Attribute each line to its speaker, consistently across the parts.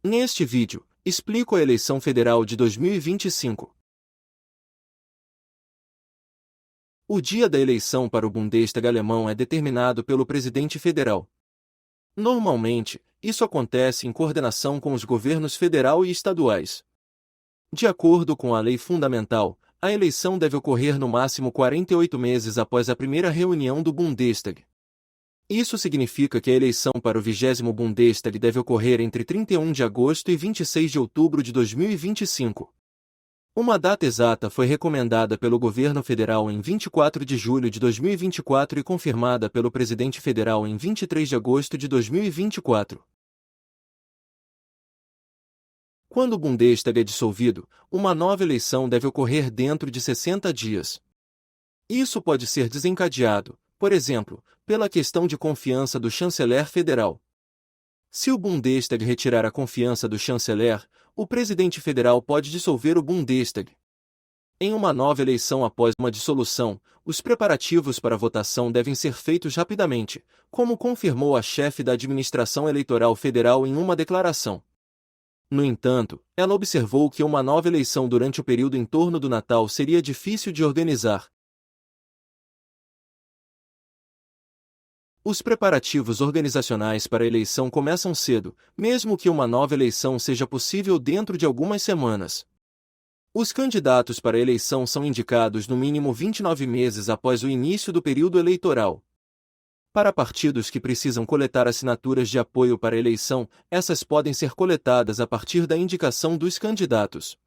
Speaker 1: Neste vídeo, explico a eleição federal de 2025. O dia da eleição para o Bundestag alemão é determinado pelo presidente federal. Normalmente, isso acontece em coordenação com os governos federal e estaduais. De acordo com a lei fundamental, a eleição deve ocorrer no máximo 48 meses após a primeira reunião do Bundestag. Isso significa que a eleição para o 20º Bundestag deve ocorrer entre 31 de agosto e 26 de outubro de 2025. Uma data exata foi recomendada pelo governo federal em 24 de julho de 2024 e confirmada pelo presidente federal em 23 de agosto de 2024. Quando o Bundestag é dissolvido, uma nova eleição deve ocorrer dentro de 60 dias. Isso pode ser desencadeado, por exemplo, pela questão de confiança do chanceler federal. Se o Bundestag retirar a confiança do chanceler, o presidente federal pode dissolver o Bundestag. Em uma nova eleição após uma dissolução, os preparativos para a votação devem ser feitos rapidamente, como confirmou a chefe da administração eleitoral federal em uma declaração. No entanto, ela observou que uma nova eleição durante o período em torno do Natal seria difícil de organizar. Os preparativos organizacionais para a eleição começam cedo, mesmo que uma nova eleição seja possível dentro de algumas semanas. Os candidatos para a eleição são indicados no mínimo 29 meses após o início do período eleitoral. Para partidos que precisam coletar assinaturas de apoio para a eleição, essas podem ser coletadas a partir da indicação dos candidatos.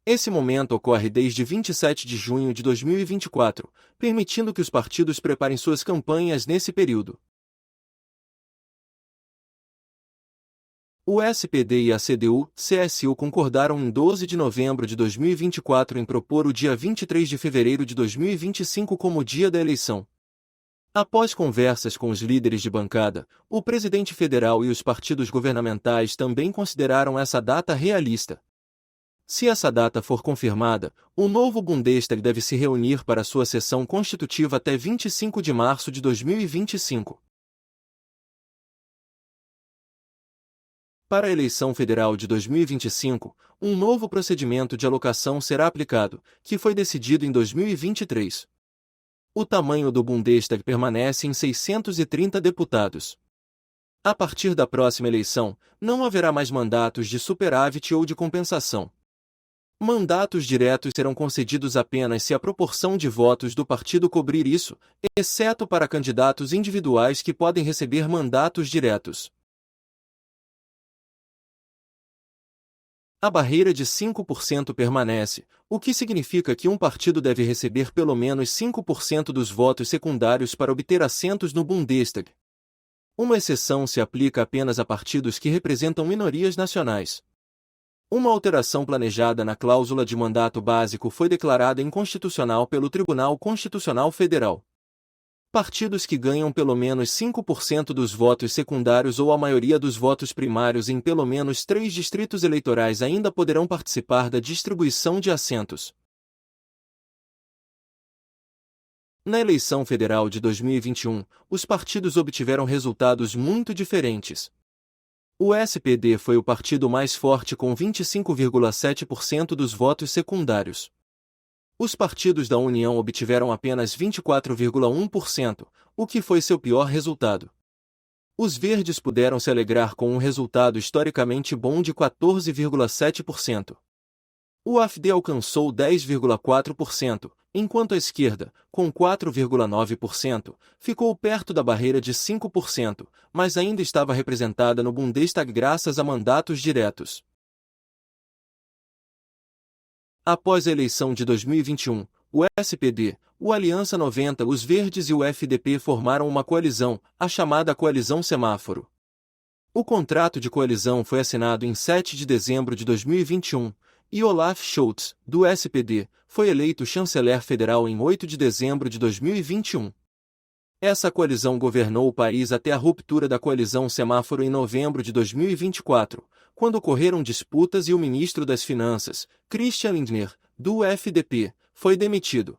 Speaker 1: Esse momento ocorre desde 27 de junho de 2024, permitindo que os partidos preparem suas campanhas nesse período. O SPD e a CDU-CSU concordaram em 12 de novembro de 2024 em propor o dia 23 de fevereiro de 2025 como dia da eleição. Após conversas com os líderes de bancada, o presidente federal e os partidos governamentais também consideraram essa data realista. Se essa data for confirmada, o novo Bundestag deve se reunir para sua sessão constitutiva até 25 de março de 2025. Para a eleição federal de 2025, um novo procedimento de alocação será aplicado, que foi decidido em 2023. O tamanho do Bundestag permanece em 630 deputados. A partir da próxima eleição, não haverá mais mandatos de superávit ou de compensação. Mandatos diretos serão concedidos apenas se a proporção de votos do partido cobrir isso, exceto para candidatos individuais que podem receber mandatos diretos. A barreira de 5% permanece, o que significa que um partido deve receber pelo menos 5% dos votos secundários para obter assentos no Bundestag. Uma exceção se aplica apenas a partidos que representam minorias nacionais. Uma alteração planejada na cláusula de mandato básico foi declarada inconstitucional pelo Tribunal Constitucional Federal. Partidos que ganham pelo menos 5% dos votos secundários ou a maioria dos votos primários em pelo menos 3 distritos eleitorais ainda poderão participar da distribuição de assentos. Na eleição federal de 2021, os partidos obtiveram resultados muito diferentes. O SPD foi o partido mais forte com 25,7% dos votos secundários. Os partidos da União obtiveram apenas 24,1%, o que foi seu pior resultado. Os verdes puderam se alegrar com um resultado historicamente bom de 14,7%. O AfD alcançou 10,4%, enquanto a esquerda, com 4,9%, ficou perto da barreira de 5%, mas ainda estava representada no Bundestag graças a mandatos diretos. Após a eleição de 2021, o SPD, o Aliança 90, os Verdes e o FDP formaram uma coalizão, a chamada Coalizão Semáforo. O contrato de coalizão foi assinado em 7 de dezembro de 2021, e Olaf Scholz, do SPD, foi eleito chanceler federal em 8 de dezembro de 2021. Essa coalizão governou o país até a ruptura da coalizão Semáforo em novembro de 2024, quando ocorreram disputas e o ministro das Finanças, Christian Lindner, do FDP, foi demitido.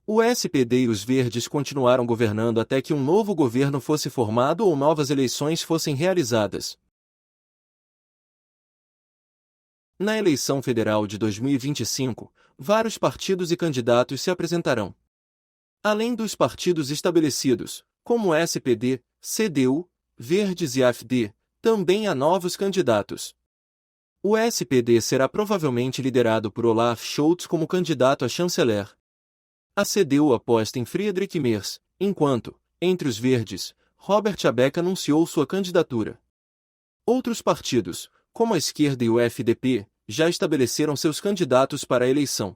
Speaker 1: O SPD e os Verdes continuaram governando até que um novo governo fosse formado ou novas eleições fossem realizadas. Na eleição federal de 2025, vários partidos e candidatos se apresentarão. Além dos partidos estabelecidos, como o SPD, CDU, Verdes e AfD, também há novos candidatos. O SPD será provavelmente liderado por Olaf Scholz como candidato a chanceler. A CDU aposta em Friedrich Merz, enquanto, entre os verdes, Robert Habeck anunciou sua candidatura. Outros partidos, como a esquerda e o FDP, já estabeleceram seus candidatos para a eleição.